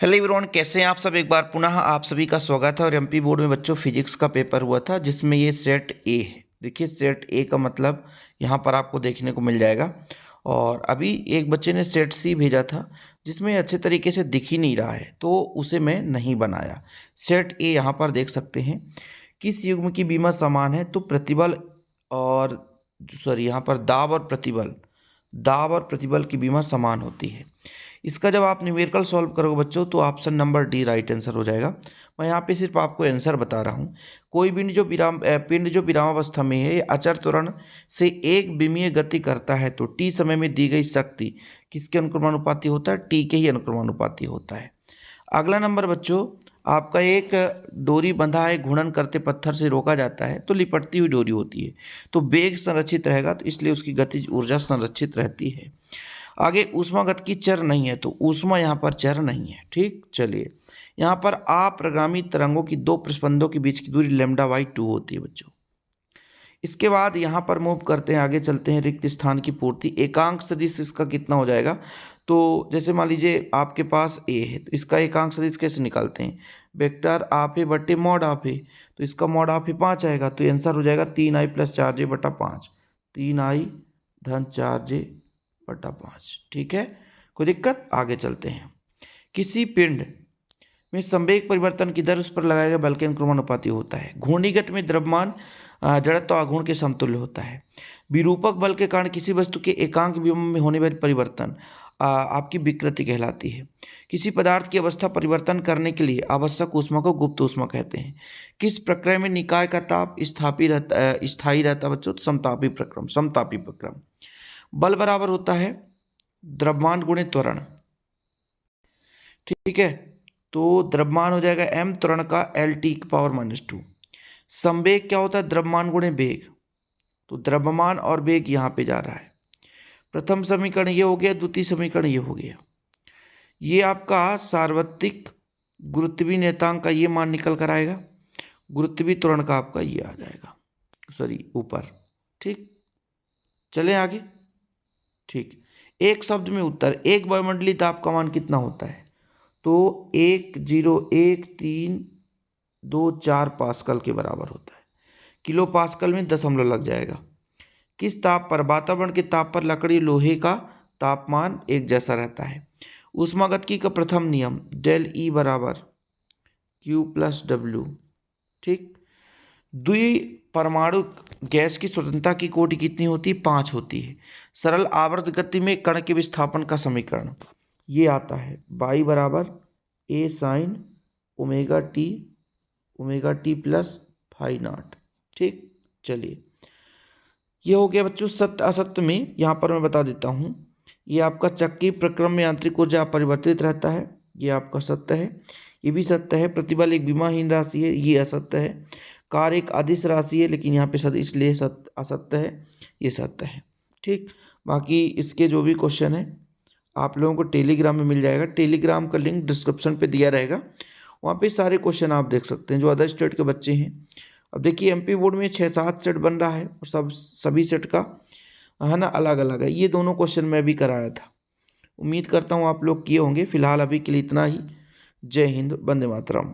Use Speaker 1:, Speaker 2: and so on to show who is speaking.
Speaker 1: Hello everyone, कैसे हैं आप सब। एक बार पुनः आप सभी का स्वागत है। और एमपी बोर्ड में बच्चों फिजिक्स का पेपर हुआ था जिसमें ये सेट ए है। देखिए सेट ए का मतलब यहाँ पर आपको देखने को मिल जाएगा। और अभी एक बच्चे ने सेट सी भेजा था जिसमें अच्छे तरीके से दिख ही नहीं रहा है, तो उसे मैं नहीं बनाया। सेट ए यहाँ पर देख सकते हैं। किस युग्म की बीमा समान है तो प्रतिबल और यहाँ पर दाब और प्रतिबल की बीमा समान होती है। इसका जब आप न्यूमेरिकल सॉल्व करोगे बच्चों तो option number D right answer हो जाएगा। मैं यहाँ पे सिर्फ आपको आंसर बता रहा हूँ। कोई पिंड जो विरामावस्था में है अचर त्वरण से एक विमीय गति करता है तो टी समय में दी गई शक्ति किसके अनुक्रमानुपाती होता है? टी के ही अनुक्रमानुपाती होता है। अगला नंबर बच्चों, आपका एक डोरी बंधा है, घूर्णन करते पत्थर से रोका जाता है तो लिपटती हुई डोरी होती है, तो वेग संरक्षित रहेगा, तो इसलिए उसकी गतिज ऊर्जा संरक्षित रहती है। आगे ऊष्मागतिकी चर नहीं है तो ऊष्मा यहाँ पर चर नहीं है। ठीक, चलिए यहाँ पर अप्रगामी तरंगों की दो प्रस्पंदों के बीच की दूरी λ/2 होती है बच्चों। इसके बाद यहाँ पर मूव करते हैं, आगे चलते हैं। रिक्त स्थान की पूर्ति, एकांक सदिश इसका कितना हो जाएगा? तो जैसे मान लीजिए आपके पास ए है तो इसका एकांक सदिश कैसे निकालते हैं? वेक्टर आप ए बटे मॉड आप ए, तो इसका मॉड आप ए 5 आएगा, तो आंसर हो जाएगा 3i + 4j बटा 5, 3i धन 4j बटा 5। ठीक है, कोई दिक्कत? आगे चलते हैं। किसी पिंड में संवेग परिवर्तन की दर उस पर लगाया गया बल के अनुक्रमानुपाती होता है। घूर्णी गति में द्रव्यमान जड़त्व आघूर्ण के समतुल्य होता है। विरूपक बल के कारण किसी वस्तु के एकांक विभव में होने वाली परिवर्तन आपकी विकृति कहलाती है। किसी पदार्थ की अवस्था परिवर्तन करने के लिए आवश्यक ऊष्मा को गुप्त ऊष्मा कहते हैं। किस प्रक्रिया में निकाय का ताप स्थायी रहता बच्चों? तो समतापी प्रक्रम। बल बराबर होता है द्रव्यमान गुणित त्वरण। ठीक है, तो द्रव्यमान हो जाएगा m, त्वरण का L t⁻²। संवेग क्या होता है? द्रव्यमान गुणे वेग, तो द्रव्यमान और वेग यहाँ पे जा रहा है। प्रथम समीकरण ये हो गया, द्वितीय समीकरण ये हो गया। ये आपका सार्वत्रिक गुरुत्वीय नियतांक का ये मान निकल कर आएगा, गुरुत्वीय त्वरण का आपका ये आ जाएगा, सॉरी ऊपर। ठीक, चलें आगे। ठीक, एक शब्द में उत्तर, एक वायुमंडलीय दाब का मान कितना होता है? तो 10132 पास्कल के बराबर होता है। किलो पास्कल में दशमलव लग जाएगा। किस ताप पर, वातावरण के ताप पर लकड़ी लोहे का तापमान एक जैसा रहता है। ऊष्मागतिकी का प्रथम नियम डेल ई बराबर Q + W। ठीक, द्विपरमाणु गैस की स्वतंत्रता की कोटि कितनी होती है? 5 होती है। सरल आवर्त गति में कण के विस्थापन का समीकरण ये आता है y बराबर a sin ω t + φ0। ठीक, चलिए ये हो गया बच्चों सत्य असत्य में। यहाँ पर मैं बता देता हूँ, ये आपका चक्रीय प्रक्रम में आंतरिक ऊर्जा अपरिवर्तित रहता है, ये आपका सत्य है। ये भी सत्य है। प्रतिबल एक विमाहीन राशि है, ये असत्य है। कार्य एक अदिश राशि है, लेकिन यहाँ पे सद इसलिए असत्य है, ये सत्य है। ठीक, बाकी इसके जो भी क्वेश्चन है आप लोगों को टेलीग्राम में मिल जाएगा। टेलीग्राम का लिंक डिस्क्रिप्शन पे दिया रहेगा, वहाँ पे सारे क्वेश्चन आप देख सकते हैं जो अदर स्टेट के बच्चे हैं। अब देखिए एमपी बोर्ड में 6-7 सेट बन रहा है और सभी सेट का है ना अलग अलग है। ये दोनों क्वेश्चन मैं भी कराया था, उम्मीद करता हूँ आप लोग किए होंगे। फिलहाल अभी के लिए इतना ही। जय हिंद, वंदे मातरम।